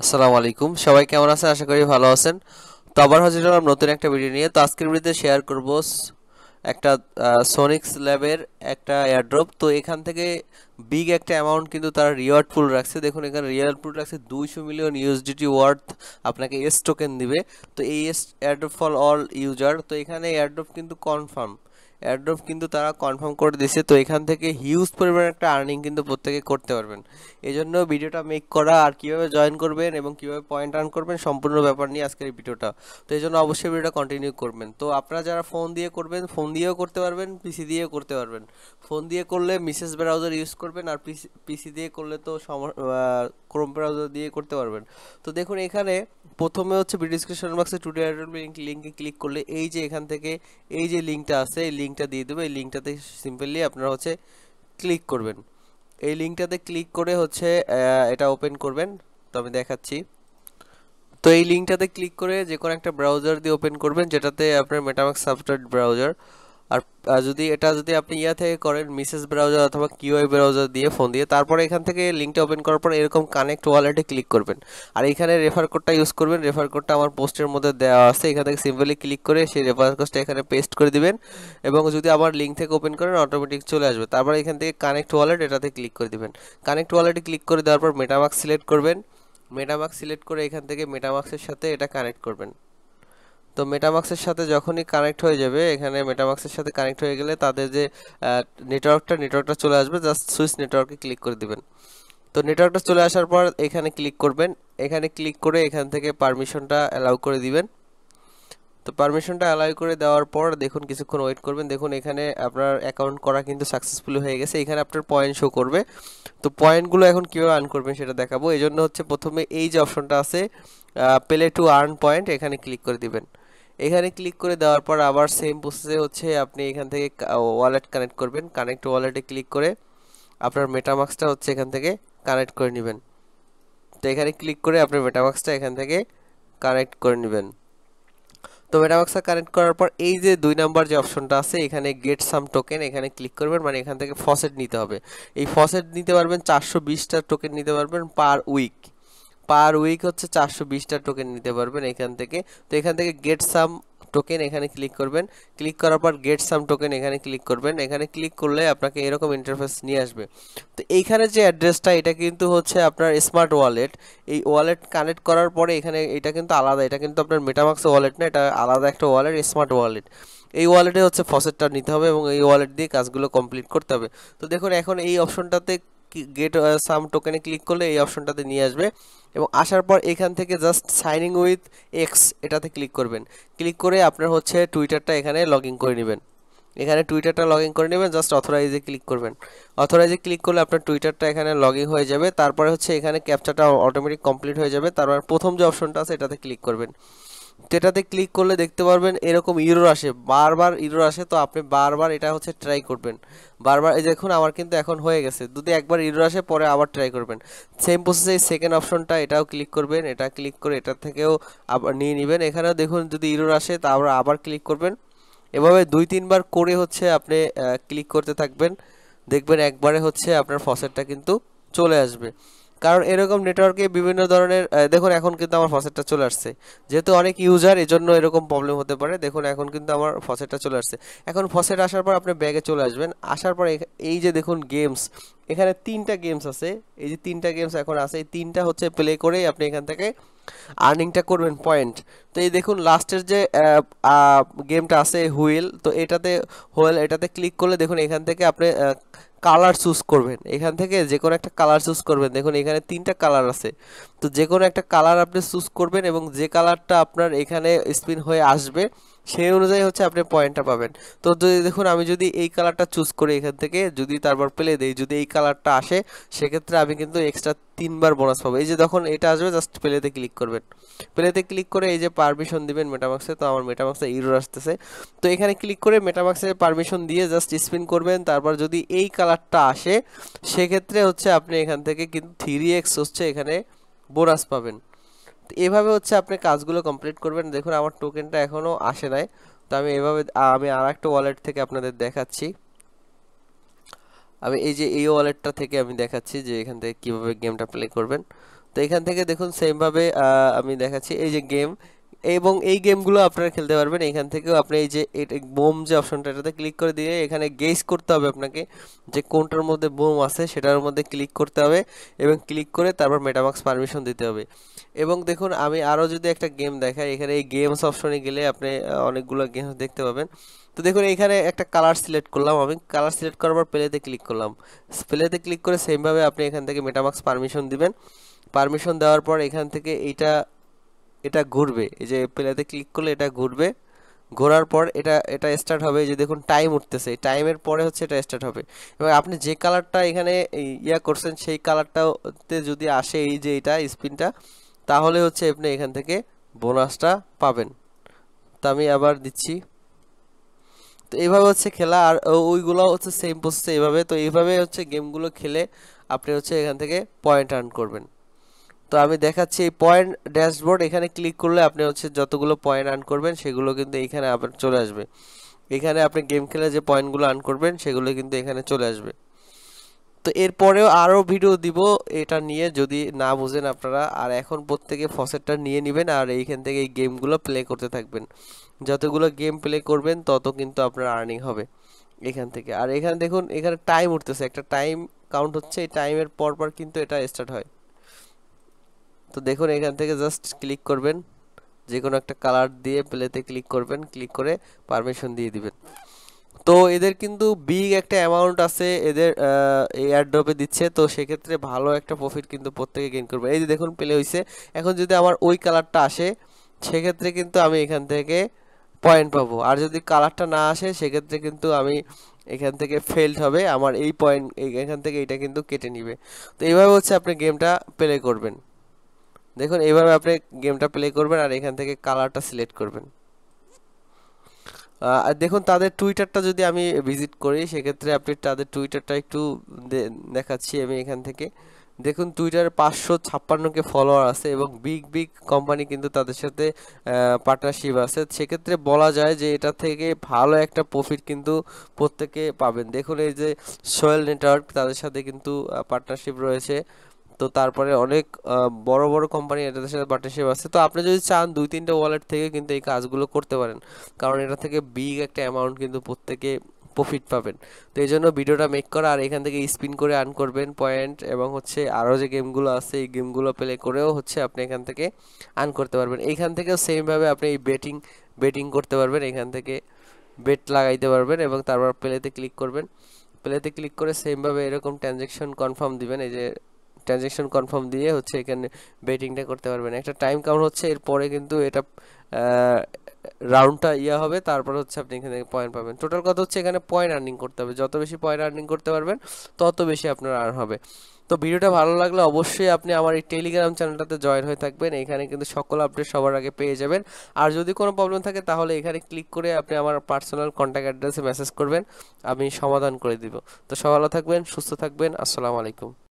আসসালামু আলাইকুম, সবাই কেমন আছেন? আশা করি ভালো আছেন। তো আবার হাজির হলাম নতুন একটা ভিডিও নিয়ে। তো আজকের ভিডিওতে শেয়ার করব একটা সোনিক্স ল্যাবের একটা এয়ারড্রপ। তো এখান থেকে বিগ একটা অ্যামাউন্ট কিন্তু তারা রিওয়ার্ড পুল রাখছে। দেখুন এখানে রিওয়ার্ড পুল রাখছে 200 মিলিয়ন ইউএসডিটি ওয়ার্থ, আপনাকে এস টোকেন দিবে। তো এই S airdrop for all user. তো এখানে এয়ারড্রপ কিন্তু কনফার্ম, এয়ারড্রপ কিন্তু তারা কনফার্ম করে দিয়েছে। তো এখান থেকে হিউজ পরিমাণ একটা আর্নিং কিন্তু প্রত্যেকে করতে পারবেন। এই জন্য ভিডিওটা মেক করা, আর কিভাবে জয়েন করবেন এবং কিভাবে পয়েন্ট আর্ন করবেন সম্পূর্ণ ব্যাপার নিয়ে আজকের এই ভিডিওটা। তো এই জন্য অবশ্যই ভিডিওটা কন্টিনিউ করবেন। তো আপনারা যারা ফোন দিয়ে করবেন, ফোন দিয়েও করতে পারবেন, পিসি দিয়েও করতে পারবেন। ফোন দিয়ে করলে মিসেস ব্রাউজার ইউজ করবেন, আর পিসি দিয়ে করলে তো ক্রোম ব্রাউজার দিয়ে করতে পারবেন। তো দেখুন এখানে প্রথমে হচ্ছে ভিডিও ডিসক্রিপশন বক্সে টুটোরিয়াল লিঙ্কে ক্লিক করলে এই যে এখান থেকে এই যে লিঙ্কটা আছে এই লিঙ্কটা দিয়ে দেবে। এই লিঙ্কটাতে সিম্পলি আপনারা হচ্ছে ক্লিক করবেন। এই লিঙ্কটাতে ক্লিক করে হচ্ছে এটা ওপেন করবেন। তো আমি দেখাচ্ছি। তো এই লিঙ্কটাতে ক্লিক করে যে কোনো একটা ব্রাউজার দিয়ে ওপেন করবেন, যেটাতে আপনার মেটামাস্ক সাপোর্টেড ব্রাউজার। আর যদি আপনি ইয়া থেকে করেন মিসেস ব্রাউজার অথবা কিউআই ব্রাউজার দিয়ে ফোন দিয়ে, তারপরে এখান থেকে লিঙ্কটা ওপেন করার পর এরকম কানেক্ট ওয়ালেটে ক্লিক করবেন। আর এখানে রেফার কোডটা ইউজ করবেন। রেফার কোডটা আমার পোস্টের মধ্যে দেওয়া আছে, এখান থেকে সিম্পলি ক্লিক করে সেই রেফার কোডটা এখানে পেস্ট করে দিবেন। এবং যদি আবার লিঙ্ক থেকে ওপেন করেন অটোমেটিক চলে আসবে। তারপরে এখান থেকে কানেক্ট ওয়ালেট এটাতে ক্লিক করে দিবেন। কানেক্ট ওয়ালেটে ক্লিক করে দেওয়ার পর মেটামাস্ক সিলেক্ট করবেন। মেটামাস্ক সিলেক্ট করে এখান থেকে মেটামাস্কের সাথে এটা কানেক্ট করবেন। তো মেটামাক্সের সাথে যখনই কানেক্ট হয়ে যাবে, এখানে মেটামাক্সের সাথে কানেক্ট হয়ে গেলে তাদের যে নেটওয়ার্কটা চলে আসবে, জাস্ট সুইচ নেটওয়ার্কে ক্লিক করে দিবেন। তো নেটওয়ার্কটা চলে আসার পর এখানে ক্লিক করবেন। এখানে ক্লিক করে এখান থেকে পারমিশনটা অ্যালাউ করে দিবেন। তো পারমিশনটা অ্যালাউ করে দেওয়ার পর দেখুন কিছুক্ষণ ওয়েট করবেন। দেখুন এখানে আপনার অ্যাকাউন্ট করা কিন্তু সাকসেসফুলি হয়ে গেছে। এখানে আপনার পয়েন্ট শো করবে। তো পয়েন্টগুলো এখন কীভাবে আর্ন করবেন সেটা দেখাবো। এই জন্য হচ্ছে প্রথমে এই যে অপশনটা আছে প্লে টু আর্ন পয়েন্ট, এখানে ক্লিক করে দিবেন। এখানে ক্লিক করে দেওয়ার পর আবার সেম প্রসেসে হচ্ছে আপনি এখান থেকে ওয়ালেট কানেক্ট করবেন। কানেক্ট ওয়ালেটে ক্লিক করে আপনার মেটামাক্সটা হচ্ছে এখান থেকে কানেক্ট করে নেবেন। তো এখানে ক্লিক করে আপনার মেটামাক্সটা এখান থেকে কানেক্ট করে নেবেন। তো মেটামাক্সটা কানেক্ট করার পর এই যে 2 নাম্বার যে অপশনটা আছে এখানে গেট সাম টোকেন, এখানে ক্লিক করবেন। মানে এখান থেকে ফসেট নিতে হবে। এই ফসেট নিতে পারবেন 420টা টোকেন নিতে পারবেন পার উইক। পার উইক হচ্ছে 420টা টোকেন নিতে পারবেন এখান থেকে। তো এখান থেকে গেট সাম টোকেন এখানে ক্লিক করবেন। ক্লিক করার পর গেট সাম টোকেন এখানে ক্লিক করবেন। এখানে ক্লিক করলে আপনাকে এরকম ইন্টারফেস নিয়ে আসবে। তো এইখানে যে অ্যাড্রেসটা এটা কিন্তু হচ্ছে আপনার স্মার্ট ওয়ালেট। এই ওয়ালেট কানেক্ট করার পরে এখানে এটা কিন্তু আলাদা, এটা কিন্তু আপনার মেটামাক্স ওয়ালেট না, এটা আলাদা একটা ওয়ালেট, স্মার্ট ওয়ালেট। এই ওয়ালেটে হচ্ছে ফসেটটা নিতে হবে এবং এই ওয়ালেট দিয়ে কাজগুলো কমপ্লিট করতে হবে। তো দেখুন এখন এই অপশনটাতে গেট সাম টোকেনে ক্লিক করলে এই অপশনটাতে নিয়ে আসবে। এবং আসার পর এখান থেকে জাস্ট সাইনিং উইথ এক্স এটাতে ক্লিক করবেন। ক্লিক করে আপনার হচ্ছে টুইটারটা এখানে লগ ইন করে নেবেন। এখানে টুইটারটা লগ ইন করে নেবেন, জাস্ট অথরাইজে ক্লিক করবেন। অথরাইজে ক্লিক করলে আপনার টুইটারটা এখানে লগ ইন হয়ে যাবে। তারপরে হচ্ছে এখানে ক্যাপচাটা অটোমেটিক কমপ্লিট হয়ে যাবে। তারপর প্রথম যে অপশনটা আছে এটাতে ক্লিক করবেন। তো এটাতে ক্লিক করলে দেখতে পারবেন এরকম ইরর আসে, বারবার ইরর আসে। তো আপনি বারবার এটা হচ্ছে ট্রাই করবেন। বারবার এই দেখুন আমার কিন্তু এখন হয়ে গেছে। যদি একবার ইরর আসে পরে আবার ট্রাই করবেন। সেম প্রসেসে সেকেন্ড অপশনটা এটাও ক্লিক করবেন। এটা ক্লিক করে এটার থেকেও আবার নিয়ে নেবেন। এখানেও দেখুন যদি ইরর আসে তারপর আবার ক্লিক করবেন। এভাবে 2-3 বার করে হচ্ছে আপনি ক্লিক করতে থাকবেন। দেখবেন একবারে হচ্ছে আপনার ফসেটটা কিন্তু চলে আসবে। কারণ এরকম নেটওয়ার্কে বিভিন্ন ধরনের দেখুন এখন কিন্তু আমার ফসেটটা চলে আসছে। যেহেতু অনেক ইউজার এজন্য এরকম প্রবলেম হতে পারে। দেখুন এখন কিন্তু আমার ফসেটটা চলে আসছে। এখন ফসেট আসার পর আপনি ব্যাগে চলে আসবেন। আসার পর এই যে দেখুন গেমস, এখানে 3টা গেমস আছে। এই যে 3টা গেমস এখন আছে, এই 3টা হচ্ছে প্লে করেই আপনি এখান থেকে আর্নিংটা করবেন পয়েন্ট। তো এই দেখুন লাস্টের যে গেমটা আছে হুইল, তো এটাতে ক্লিক করলে দেখুন এখান থেকে আপনি কালার চুজ করবেন। এখান থেকে যে কোনো একটা কালার চুজ করবেন। দেখুন এখানে 3টা কালার আছে। তো যে কোনো একটা কালার আপনি চুজ করবেন এবং যে কালারটা আপনার এখানে স্পিন হয়ে আসবে সেই অনুযায়ী হচ্ছে আপনি পয়েন্টটা পাবেন। তো যদি দেখুন আমি যদি এই কালারটা চুজ করি এখান থেকে, যদি তারপর প্লে দেই, যদি এই কালারটা আসে সেক্ষেত্রে আমি কিন্তু এক্সট্রা 3 বার বোনাস পাবো। এই যে যখন এটা আসবে জাস্ট প্লেতে ক্লিক করবেন। প্লেতে ক্লিক করে এই যে পারমিশন দিবেন মেটামাক্সে। তো আমার মেটামাক্সে ইরর আসতেছে। তো এখানে ক্লিক করে মেটামাক্সে পারমিশন দিয়ে জাস্ট স্পিন করবেন। তারপর যদি এই কালারটা আসে সেক্ষেত্রে হচ্ছে আপনি এখান থেকে কিন্তু 3x হচ্ছে এখানে বোনাস পাবেন। তো এভাবে হচ্ছে আপনি কাজগুলো কমপ্লিট করবেন। দেখুন আমার টোকেনটা এখনও আসে নাই। তো আমি আর একটা ওয়ালেট থেকে আপনাদের দেখাচ্ছি। আমি এই যে এই ওয়ালেটটা থেকে আমি দেখাচ্ছি যে এখান থেকে কিভাবে গেমটা প্লে করবেন। তো এখান থেকে দেখুন সেম ভাবে আমি দেখাচ্ছি এই যে গেম, এবং এই গেমগুলো আপনারা খেলতে পারবেন এখান থেকেও। আপনি এই যে বোম যে অপশনটা, এটাতে ক্লিক করে দিয়ে এখানে গেস করতে হবে আপনাকে যে কোনটার মধ্যে বোম আছে, সেটার মধ্যে ক্লিক করতে হবে এবং ক্লিক করে তারপর মেটামাস্ক পারমিশন দিতে হবে। এবং দেখুন আমি আরও যদি একটা গেম দেখাই, এখানে এই গেমস অপশনে গেলে আপনি অনেকগুলো গেম দেখতে পাবেন। তো দেখুন এখানে একটা কালার সিলেক্ট করলাম, আমি কালার সিলেক্ট করার পর প্লেতে ক্লিক করলাম। প্লেতে ক্লিক করে সেমভাবে আপনি এখান থেকে মেটামাস্ক পারমিশন দিবেন। পারমিশন দেওয়ার পর এখান থেকে এটা ঘুরবে, এই যে প্লেতে ক্লিক করলে এটা ঘুরবে। ঘোরার পর এটা এটা স্টার্ট হবে, এই যে দেখুন টাইম উঠতেছে, টাইমের পরে হচ্ছে এটা স্টার্ট হবে। এবার আপনি যে কালারটা এখানে ইয়া করছেন সেই কালারটাতে যদি আসে এই যে এটা স্পিনটা, তাহলে হচ্ছে আপনি এখান থেকে বোনাসটা পাবেন। তো আমি আবার দিচ্ছি। তো এইভাবে হচ্ছে খেলা, আর ওইগুলো হচ্ছে সেম প্রসেসে এইভাবে। তো এইভাবে হচ্ছে গেমগুলো খেলে আপনি হচ্ছে এখান থেকে পয়েন্ট আর্ন করবেন। তো আমি দেখাচ্ছি এই পয়েন্ট ড্যাশবোর্ড, এখানে ক্লিক করলে আপনি হচ্ছে যতগুলো পয়েন্ট আর্ন করবেন সেগুলো কিন্তু এখানে আবার চলে আসবে। এখানে আপনি গেম খেলে যে পয়েন্টগুলো আর্ন করবেন সেগুলো কিন্তু এখানে চলে আসবে। তো এরপরেও আরও ভিডিও দিব এটা নিয়ে, যদি না বুঝেন আপনারা। আর এখন প্রত্যেকে ফসেটটা নিয়ে নেবেন আর এইখান থেকে এই গেমগুলো প্লে করতে থাকবেন। যতগুলো গেম প্লে করবেন তত কিন্তু আপনার আর্নিং হবে এখান থেকে। আর এখানে দেখুন এখানে টাইম উঠতেছে, একটা টাইম কাউন্ট হচ্ছে, এই টাইমের পর পর কিন্তু এটা স্টার্ট হয়। তো দেখুন এখান থেকে জাস্ট ক্লিক করবেন, যে কোনো একটা কালার দিয়ে প্লেতে ক্লিক করবেন, ক্লিক করে পারমিশন দিয়ে দিবেন। তো এদের কিন্তু বিগ একটা অ্যামাউন্ট আছে, এদের এই এয়ারড্রপে দিচ্ছে। তো সেক্ষেত্রে ভালো একটা প্রফিট কিন্তু প্রত্যেকে গেইন করবে। এই যে দেখুন প্লে হয়েছে, এখন যদি আমার ওই কালারটা আসে সেক্ষেত্রে কিন্তু আমি এখান থেকে পয়েন্ট পাবো, আর যদি কালারটা না আসে সেক্ষেত্রে কিন্তু আমি এখান থেকে ফেলড হবে, আমার এই পয়েন্ট এখান থেকে এটা কিন্তু কেটে নিবে। তো এইভাবে হচ্ছে আপনি গেমটা প্লে করবেন। দেখুন এইভাবে আপনি গেমটা প্লে করবেন আর এখান থেকে কালারটা সিলেক্ট করবেন। আর দেখুন তাদের টুইটারটা যদি আমি ভিজিট করি সেক্ষেত্রে আপনি তাদের টুইটারটা একটু দেখাচ্ছি আমি এখান থেকে। দেখুন টুইটারে 556কে ফলোয়ার আছে এবং বিগ বিগ কোম্পানি কিন্তু তাদের সাথে পার্টনারশিপ আছে। সেক্ষেত্রে বলা যায় যে এটা থেকে ভালো একটা প্রফিট কিন্তু প্রত্যেকে পাবেন। দেখুন এই যে সোয়েল নেটওয়ার্ক, তাদের সাথে কিন্তু পার্টনারশিপ রয়েছে। তো তারপরে অনেক বড় বড় কোম্পানি এটাদের সাথে পার্টনারশিপ আছে। তো আপনি যদি চান 2-3টা ওয়ালেট থেকে কিন্তু এই কাজগুলো করতে পারেন, কারণ এটা থেকে বিগ একটা অ্যামাউন্ট কিন্তু প্রত্যেকে প্রফিট পাবেন। তো এই জন্য ভিডিওটা মেক করা, আর এখান থেকে স্পিন করে আর্ন করবেন পয়েন্ট, এবং হচ্ছে আরও যে গেমগুলো আছে এই গেমগুলো প্লে করেও হচ্ছে আপনি এখান থেকে আর্ন করতে পারবেন। এইখান থেকেও সেমভাবে আপনি এই বেটিং করতে পারবেন, এখান থেকে বেট লাগাইতে পারবেন এবং তারপর প্লেতে ক্লিক করবেন। প্লেতে ক্লিক করে সেমভাবে এরকম ট্রানজ্যাকশন কনফার্ম দিবেন, এই যে ট্রানজ্যাকশন কনফার্ম দিয়ে হচ্ছে এখানে বেটিংটা করতে পারবেন। একটা টাইম কাউন্ট হচ্ছে, এরপরে কিন্তু এটা রাউন্ডটা ইয়া হবে, তারপর হচ্ছে আপনি এখানে পয়েন্ট পাবেন। টোটাল কথা হচ্ছে এখানে পয়েন্ট আর্নিং করতে হবে, যত বেশি পয়েন্ট আর্নিং করতে পারবেন তত বেশি আপনার আর্ন হবে। তো ভিডিওটা ভালো লাগলে অবশ্যই আপনি আমার এই টেলিগ্রাম চ্যানেলটাতে জয়েন হয়ে থাকবেন, এখানে কিন্তু সকল আপডেট সবার আগে পেয়ে যাবেন। আর যদি কোনো প্রবলেম থাকে তাহলে এখানে ক্লিক করে আপনি আমার পার্সোনাল কন্ট্যাক্ট অ্যাড্রেসে মেসেজ করবেন, আমি সমাধান করে দিব। তো সবাই ভালো থাকবেন, সুস্থ থাকবেন, আসসালামু আলাইকুম।